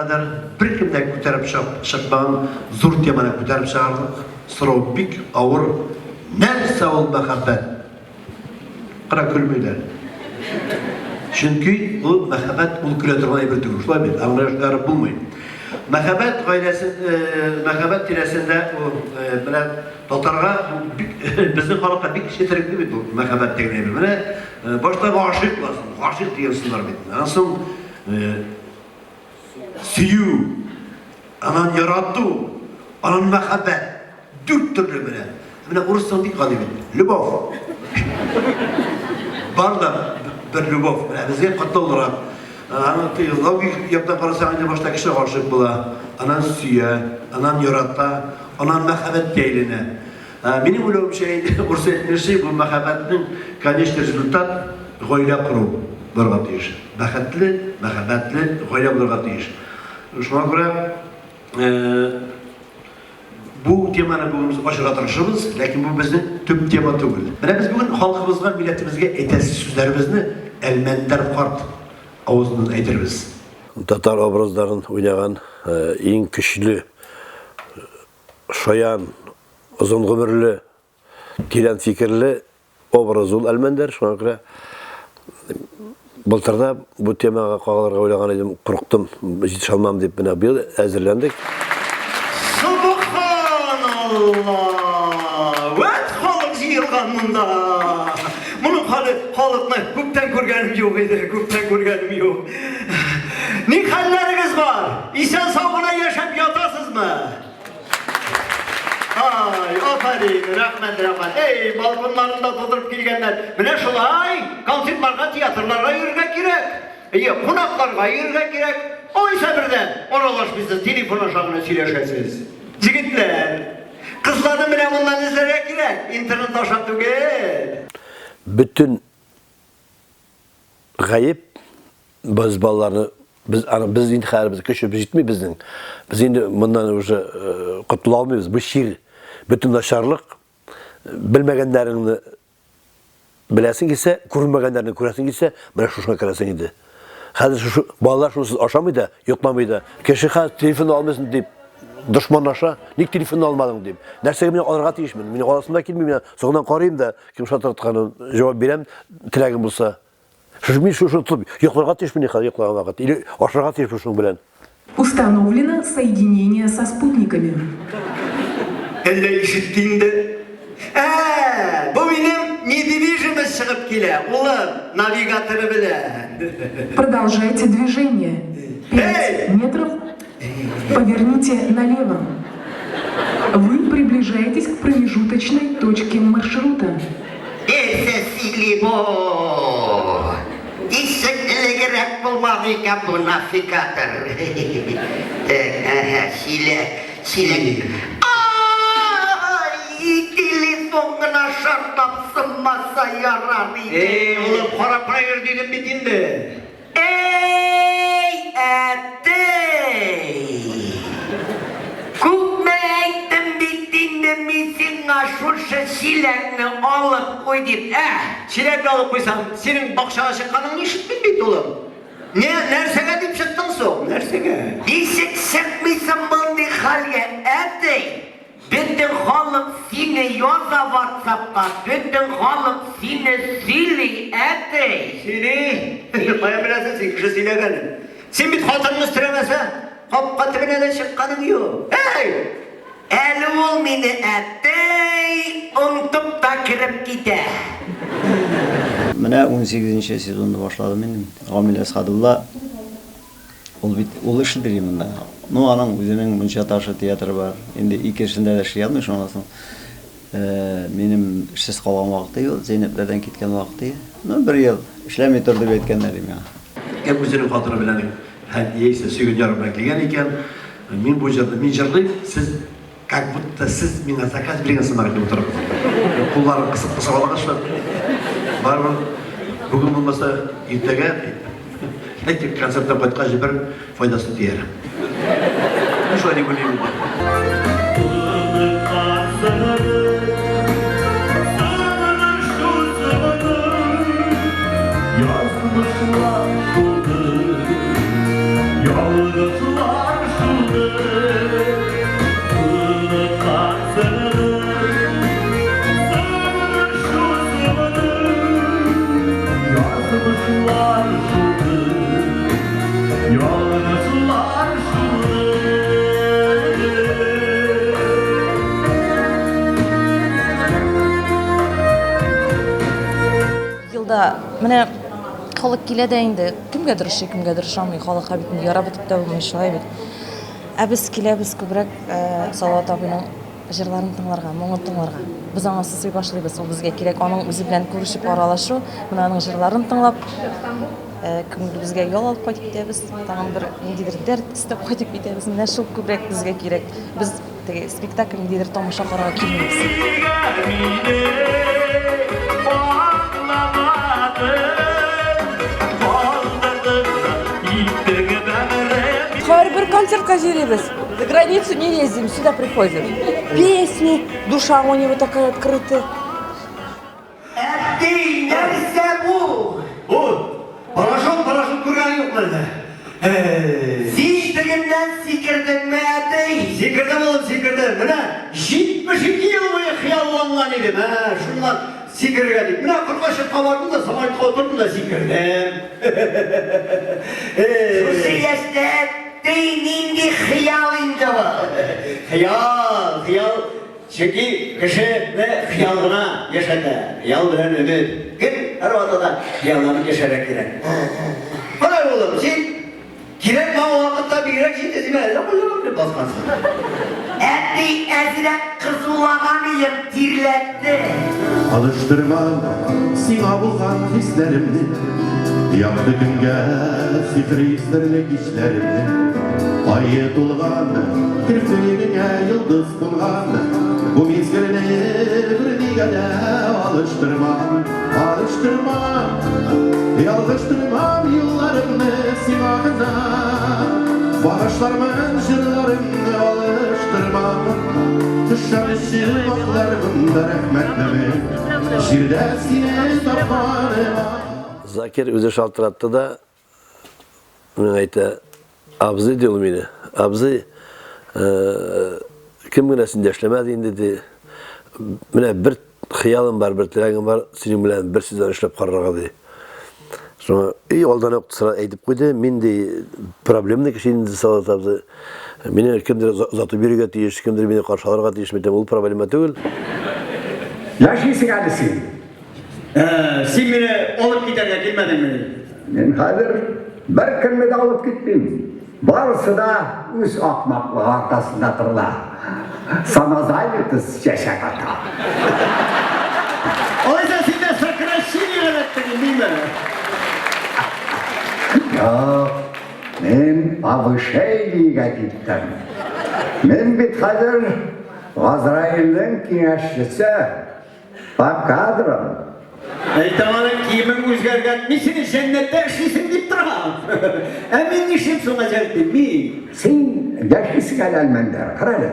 kadar bir kimden kurtarıp çıkmağın zor temana kurtarıp çağırdık. Sırav bik ağır. Nerse ol mehabbet. Kıra külmeyler. Çünkü o mehabbet ol küretürmeye bir duruşlar bir. Anlaşıkları bulmayın. Mehabbet mehabbet tiresinde o böyle Tatarga bizim halka bir kişi terekli bir mehabbet tekniği bir. Başta aşık varsın. Aşık diyorsunlar bir. Nasıl siyu, anan yarattı, anan mehabbet, dört türlü böyle. Böyle Rus'tan bir kadı bir, lübov. Var da bir lübov, bize katlı olarak. Logik yaptan kararsan önce başta kişi aşık bula, anan siya, anan yarattı, anan mehabbet değiline. Benim öyle bir şey, Rus etmesi bu mehabbetin kanişli rezultat, goyla kuru. Burga deyiş. Mehabbetli, goyla burga deyiş. Şuna göre bu temanı bugün aşırı tartışırız, lakin bu bizim tüm tema değil. Biz bugün halkımızga, milletimizge etesiz sözlerimizni elmender kart ağzından aytırız. Tatar obrazların oynayan en güçlü, şoyan, uzun ömürlü, tiren fikirli obraz ol elmender. Şuna göre Былтырда bu temaga qağalarga oylagan edim, quruqdim, jetiş almam dep bina bu hazırlandık. Subhanallah! Vet halk jiyilgan munda. Bunun halıkni köpten görgenim yok edi, köpten görgenim yok. Ne halleriniz var? İsen sağına yaşap yatasızmı? Ay, aferin, rahmet. Ey, balkonlarında tutup gelgenler. Mine şulay, konsertlarga, tiyatrlarga yürümek gerek. Konaklarga yürümek gerek. Oysa birden, oralaş bizde telefon aşağına söyleşesiz. Jigitler, kızlarını bile bundan izlemek gerek. İnternet aşağı tüge. Bütün gayip, biz ballarını, biz intiharımızı köşüp jitmi bizden. Biz indi bundan kurtulamıyoruz. Bu şiir, bütün aşarlık, bilmegenlerini bilesin gitse, kurulmagenlerini kuresin gitse, bana şuşuna karasın indi. Hadi şu ballar şunusuz aşamaydı, yoklamaydı. Keşke telefonu almasın deyip, düşmanlaşa, nik telefonu almadın deyip. Nersege beni alırga deyişmin, beni alasında kelmeyeyim, soğundan qarayayım da, kim şatırtkanı cevap verem, tilagim bulsa. Şu tutup, yoklarga deyişmin, yoklarga vakit, ili aşırıga deyişmin şunu bilen. Установлено соединение со спутниками. Elle işittiğinde, bu benim недвижимость çıkıp gele, ulan navigatörü bile. Продолжайте движение. 5 метров. Поверните налево. Вы приближаетесь к промежуточной точке маршрута. Sesili bu. Dişekli gerek bulmadık bu navigatör. Silek. Telefonuna şartap sınmasa yarar idi. Oğlum para prayır dedim bitindi. Ey etey. Kutma ettim bittiğinde misin şu silekni alıp koydum. Silekni alıp koysam senin bakşağı çıkanın işittin bit oğlum. Nersege deyip çıktın son? Nersege? Dişik çıkmışsın bunu halge etey. Bütün halk seni yoza WhatsApp'a, bütün halk seni sili etey. Sili? Baya bilesin sen kişi sile gelin. Sen bir hatırını süremese, kapkatibine de çıkkanın yok. Hey! Eli ol beni etey, unutup da kirip gide. Mine 18. sezonda başladım benim. Amil Eshadulla. Ol işidir yeminde. No anam özünün bunca taşı tiyatro var. Endi ikisinde de şey yapmış ondan benim işsiz kalan vakti yok. Zeyneplerden gitken vakti. No bir yıl işlemey turdu etkenlerim ya. Hep özünün hatırı bilenim. Yeyse sügün yarım bekleyen iken, min bu jırdı, min jırdı, siz как будто siz mina zakaz bilgen sınırı gibi oturup. Kulları kısıp alağışlar. Var mı? Bugün bulmasa irtege, Lekin konsertdan qaytqancha bir foydasini deyar. Şöyle bileyim. Yazmışlar, yalnızlar. Менә халык килә дә инде. Кемгәдер ошый, кемгәдер ошамый. Халыкка бит ярап битеп тә булмый шулай бит. Ә без киләбез күбрәк Салават абыйның җырларын тыңларга, моңын тыңларга. Без аңа сый башлыйбыз, ул безгә кирәк. Аның үзе белән күрешеп аралашу, менә аның җырларын тыңлап, кемдер безгә ял алып кайтып китәбез. Тагын бер ниндидер дәрт истеп кайтып китәбез. Менә шул күбрәк безгә кирәк. Без теге спектакль ниндидер тамаша карарга килмибез. Һәрбер концертка җыйрыбыз. За границу не ездим, сюда приходим. Песни, душа у него такая открытая. Әтти, нәрсә бу? Парашют күргән юк менә. Сиштегеннән сикердеңме, әтти? Сикердем. Менә 72 ел буе хыялланган идем. Шуннан сикергән. Менә кыркашыкка бардым да, самолетка утырдым да сикердем. Шушы яшьтә нинди хыял инде бу? Хыял. Чөнки кеше хыял гына яшәтә. Хыял белән өмет. Кем һәрвакытта хыялланып яшәргә кирәк. Калай улым, син кирәк вакытта бигрәк җитезме? Лапылып басмасын. Әтти, әзрәк кызулаган идем, тирләтте. Alıştırmam sina bulgan hislerimni Yaktı günge sifri sırlık işlerimni Ayı tulgan kirpiğine yıldız bulgan Bu mizgirine bir digede alıştırmam Yalgıştırmam yıllarımı sinagına Bağışlarımın jırlarımı alıştırmam Düşen işin vaklarımda rahmetlimi Şirde sine tapanıma Zakir o'zi shaltiratdi-da, men ayta, "Abzi" dedi meni. "Abzi, kim bilan sen ishlamadi endi" dedi. "Mena bir xiyolim bor, bir tilagim bor, sening bilan bir sizdan ishlab qararga" dedi. Sonra oldin o'qitsa aytib qo'ydi, menda problemni kishini Salat abzi. Meni kimdir uzatib berga tegish, kimdir meni qarshi olirga tegish, men ul problema tugul. Yaşaysın hadisin. Sen meni olib ketarga kelmadingmi? Men hozir bir kimni de alıp gitmeyim. Barısı da üz akmaklığı arkasında tırla. Sana zayıftız yaşakata. Oysa sen de сокращение öğrettin değil mi? Yok, men повышение'ga gittim. Men bit hozir G'azrailning kengashchisi Bakadrim. Aytamani kiyiming o'zgargan, men seni jannatda ishlaysan deb turaman. Mening ishim so'ngajak men. Sen yaşlısın Almanlar, qarali.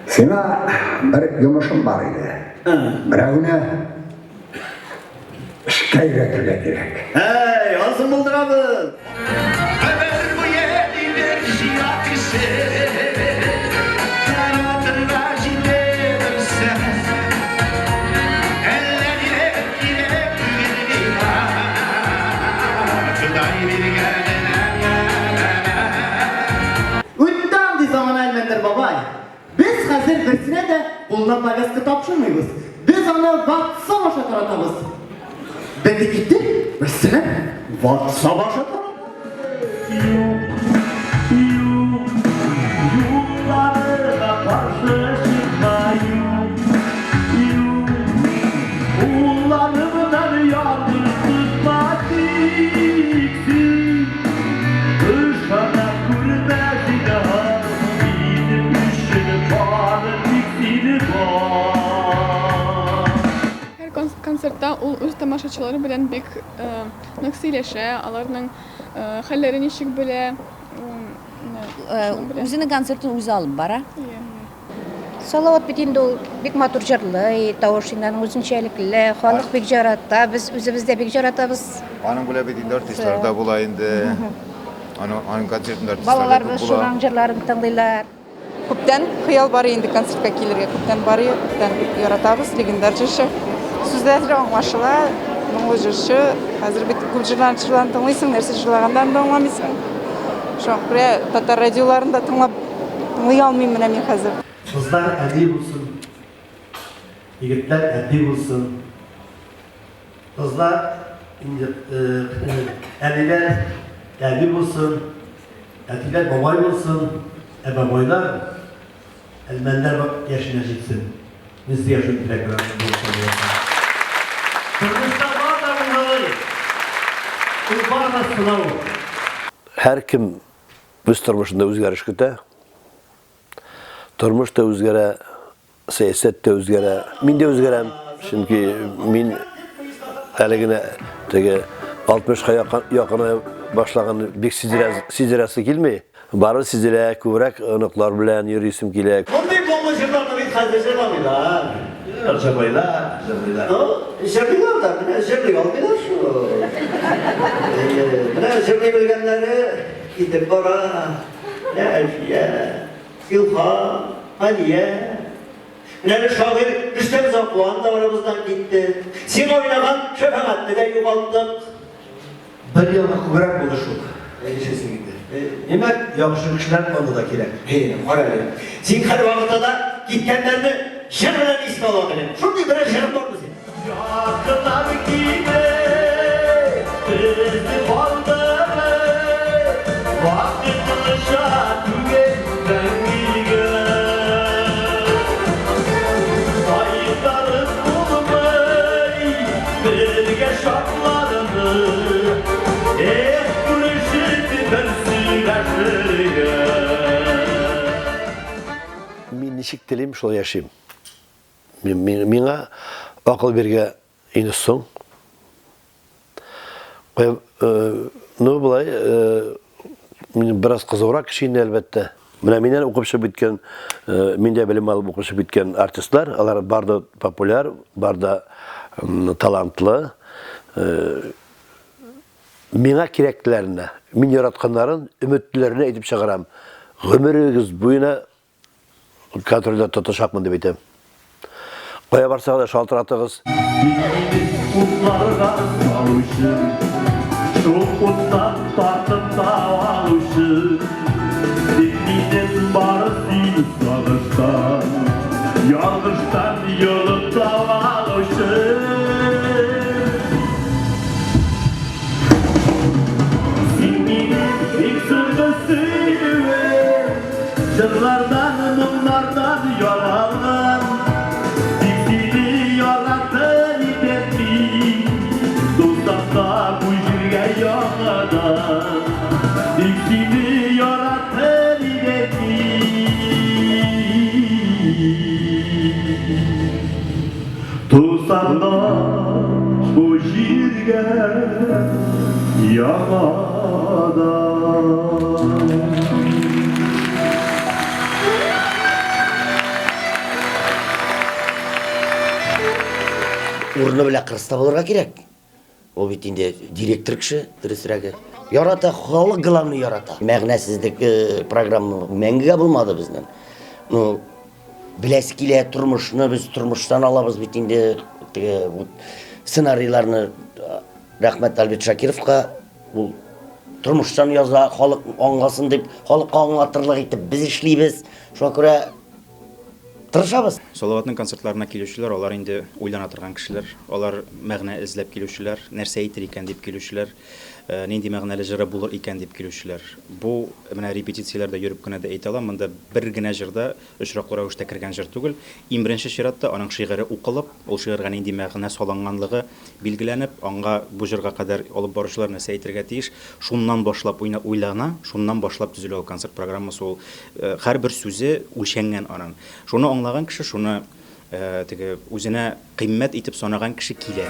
Sana bir yumuşum var idi. Birovni ishga yuritishga kerak. Hey, hozir bildiramiz. O'tdan zaman Almanlar babay. Biz hozir birsine de bundan magaska topshirmaymiz. Biz ona vaqtsa boshqa taratamiz. Bende gitti. Birsine vaqtsa boshqa Konsertda ул үз тамашачылары белән бик нык сөйләшә, аларның хәлләрен ничек белә. Үзенең концертын үзе алып бара. Салават бит инде ул бик матур җырлый, тавышыннан үзенчәлекле, халык бик ярата, без үзебез дә бик яратабыз. Аның белән бит инде артистларда була инде. Аның концертында Балалар артистлар без шуның җырларын тыңлыйлар. Күптән хыял бар инде концертка килергә, күптән барый, күптән яратабыз, легендар җырчы. Сүзләре аңлашыла, моңлы җырчы. Хәзер бит күп җырларын тыңлыйсың, нәрсә җырлагандан да аңламыйсың. Шуңа татар радиоларында тыңлый алмыйм менә мин хәзер. Kızlar әдип bulsun. Yigitler әдип bulsun. Kızlar Şimdi eliler elbi olsun, etiler babay olsun, babaylar elmenler yaşanacaksın. Biz de yaşın dileklerimizi buluşturuyoruz. Kırgızistan var da bunları. Bu var da sınavı. Her kim öz turmuşunda özgeriş küte. Turmuş da özgere, siyaset de özgere. Min de özgerem. Çünkü min haligine tege 60'ga yakına başlagan bek sizirası gelmeyi. Barı sizire kuvrak önükler bilen yürüyüsüm kelek. Bunday boğuşurlarını biz kazanırlar. Arşabaylar. Şebliyor da, şebliyor almıyorlar şu. Şebliyor bilgenleri gidip bora, ne Elfiye, İlhan, Aliye, ne şair Rüstem Zakkuan da aramızdan gitti. Sen oynagan şöfeğatle de yuvaldık. Bir yılda kuvrak buluşuk. Eşesi gitti. Demek yakışıklı kişiler onu da kerek. Oraya. Sen her vakitte da gitkenlerini şerreden ismi alabilirim. Şurada bir şerrem var mı senin? Yakınlar gibi bizi kaldırır. Vakit kılışa tügetten bilgiler. Sayıklarız bulmayı birge şartlarını. Min nişik dilim şol yaşayım. Mina akıl berge inussun. Ne bulay? Min biraz kızırak kişiyim elbette. Mina minen okupşa bitken, minde bilim alıp okupşa bitken artistler, alar barda popüler, barda talantlı. Mina kereklerine, min yaratkanların ümitlerine edip çağıram. Ömürüz buyuna kontrolde tutuşakmın deb aytam. Qoya barsağa da şaltır atığız. Kutlarga alışır, şu kuttan tartıp da alışır. Dinmiden barı sil sağıştan, yalgıştan yılıp da alışır. Sinminin ilk sırgısıyla, jırlardan, mumlardan yolalgan. Tutsanda bu jirge yağada. Urunu bile kırsta bulurga kerek. O bitinde direktör kişi, dürüstirege. Yarata, halı gılamını yarata. Məğnəsizlik programı məngige bulmadı bizden. Bileskiyle turmuşunu biz turmuştan alabız bitinde senariylarını Rahmet Albet Şakirov'a bu turmuştan yaza, halık anlasın deyip, halıkka anlatırlık etip biz işleybiz. Şuna göre tırışabız. Salavatның konsertlarına келушілер, олар енді ойлана тұрған кішілер, олар мәғна ізлеп келушілер, нәрсе айтыр екен деп келушілер, нендей мәғнәлі жыры болыр екен деп келушілер. Бұл мына репетицияларда жүріп кенә дә әйтә алам, монда бер генә җырда очраклы рәвештә кергән җыр түгел. Иң беренче чиратта аның шигыре укылып, ул шигырьгә нинди мәгънә салынганлыгы билгеләнеп, аңа бу җырга кадәр алып баручылар нәрсә әйтергә тиеш, шуннан башлап уйлана, шуннан башлап төзелә ул концерт программасы. Ул һәрбер сүзе үлчәнгән аның. Шуны аңлаган кеше, шуны теге үзенә кыйммәт итеп санаган кеше килә.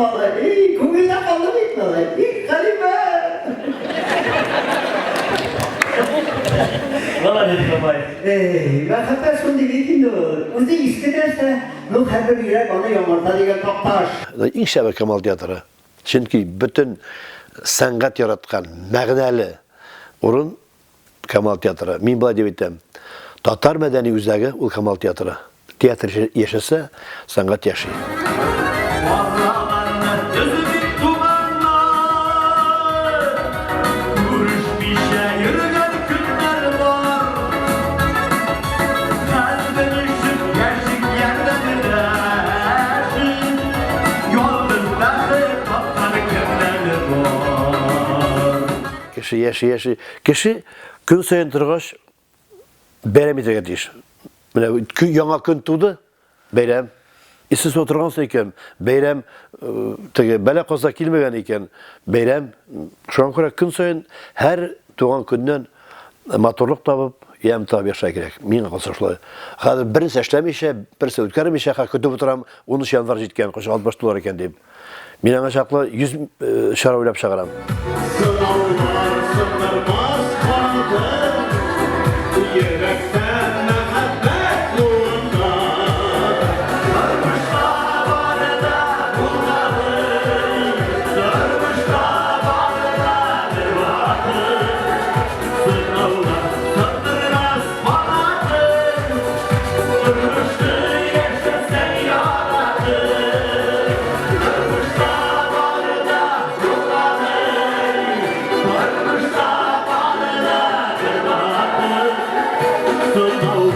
malay. Күңелдә калды бит малай. Халимә. Молодец, бабай. Мен хәтта шундый бит инде. Үзе искедерсә, ну һәрбер йөрәк аны яңарта дигән такташ. Иң шәбе Камал театры. Чөнки бөтен сәнгать яраткан мәгънәле урын Камал театры. Мин болай дип әйтәм. Татар мәдәни үзәге ул Камал театры. Театр яшәсә, сәнгать яши. Кеше яши. Кеше көн сайын торгач бәйрәм итәргә тиеш. Менә яңа көн туды, бәйрәм. Исез отыргансы икән, бәйрәм теге бәла каза килмәгән икән, бәйрәм. Шуңа күрә көн сайын һәр туган көннән матурлык табып, ям табып яшай кирәк. Миңа калса шулай. Хәзер берсе эшләмичә, берсе үткәрмичә, көтеп утырам, 13 январ җиткән, 60 доллар икән дип. Мин аңа чаклы 100 шара уйлап чыгарам. Sınav